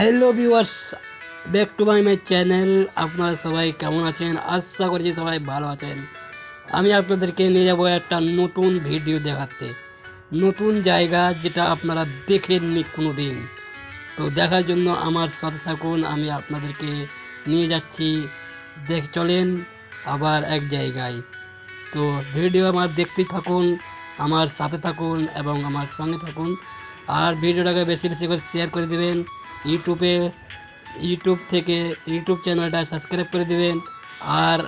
Hello viewers, back to my channel. আপনারা সবাই কেমন আছেন? আশা করছি সবাই ভালো আছেন। আমি আপনাদেরকে নিয়ে যাব একটা নতুন ভিডিও দেখাতে, নতুন জায়গা যেটা আপনারা দেখেননি কোনো দিন। তো দেখার জন্য আমার সাথে থাকুন, আমি আপনাদেরকে নিয়ে যাচ্ছি। চলেন আবার এক জায়গায়। তো ভিডিও আমার দেখতে থাকুন, আমার সাথে থাকুন এবং আমার সঙ্গে থাকুন। আর ভিডিওটাকে বেশি বেশি করে শেয়ার করে দেবেন। ইউটিউব থেকে ইউটিউব চ্যানেলটা সাবস্ক্রাইব করে দেবেন। আর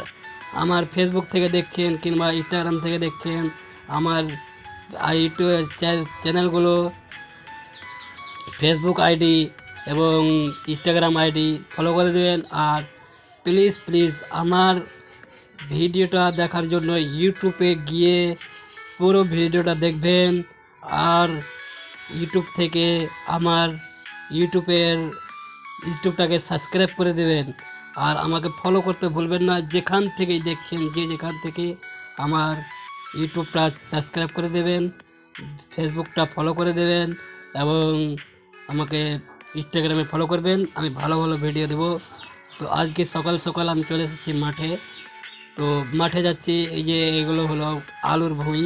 আমার ফেসবুক থেকে দেখছেন কিংবা ইনস্টাগ্রাম থেকে দেখছেন, আমার ইউটিউব চ্যানেলগুলো ফেসবুক আইডি এবং ইনস্টাগ্রাম আইডি ফলো করে দেবেন। আর প্লিজ প্লিজ আমার ভিডিওটা দেখার জন্য ইউটিউবে গিয়ে পুরো ভিডিওটা দেখবেন। আর ইউটিউব থেকে আমার ইউটিউবটাকে সাবস্ক্রাইব করে দেবেন। আর আমাকে ফলো করতে ভুলবেন না, যেখান থেকেই দেখছেন, যেখান থেকে আমার ইউটিউবটা সাবস্ক্রাইব করে দেবেন, ফেসবুকটা ফলো করে দেবেন এবং আমাকে ইনস্টাগ্রামে ফলো করবেন। আমি ভালো ভালো ভিডিও দেবো। তো আজকে সকাল সকাল আমি চলে এসেছি মাঠে। তো মাঠে যাচ্ছি, এই যে এগুলো হলো আলুর ভুঁই।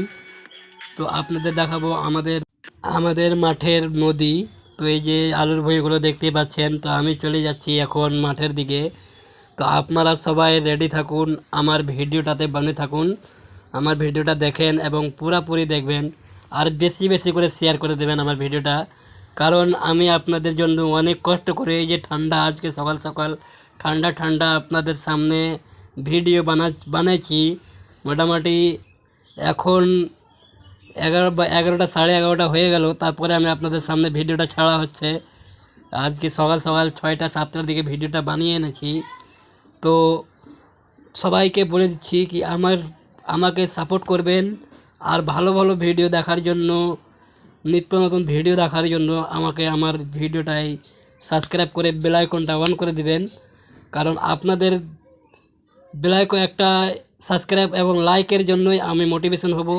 তো আপনাদের দেখাবো আমাদের মাঠের নদী। তো এই যে আলুর ভুঁইগুলো দেখতেই পাচ্ছেন। তো আমি চলে যাচ্ছি এখন মাঠের দিকে। তো আপনারা সবাই রেডি থাকুন, আমার ভিডিওটাতে বানিয়ে থাকুন, আমার ভিডিওটা দেখেন এবং পুরোপুরি দেখবেন। আর বেশি বেশি করে শেয়ার করে দেবেন আমার ভিডিওটা, কারণ আমি আপনাদের জন্য অনেক কষ্ট করে এই যে ঠান্ডা, আজকে সকাল সকাল ঠান্ডা ঠান্ডা আপনাদের সামনে ভিডিও বানাইছি। মোটামুটি এখন 11টা 11:30 হয়ে গেল, তারপরে আমি আপনাদের সামনে ভিডিওটা ছাড়া হচ্ছে। আজকে সকাল সকাল 6টা 7টার দিকে ভিডিওটা বানিয়ে এনেছি। তো সবাইকে বলে দিচ্ছি কি আমাকে সাপোর্ট করবেন। আর ভালো ভালো ভিডিও দেখার জন্য, নিত্য নতুন ভিডিও দেখার জন্য আমাকে আমার ভিডিওটাই সাবস্ক্রাইব করে বেল আইকনটা অন করে দিবেন। কারণ আপনাদের বেল আইকন একটা সাবস্ক্রাইব এবং লাইকের জন্যই আমি মোটিভেশন হব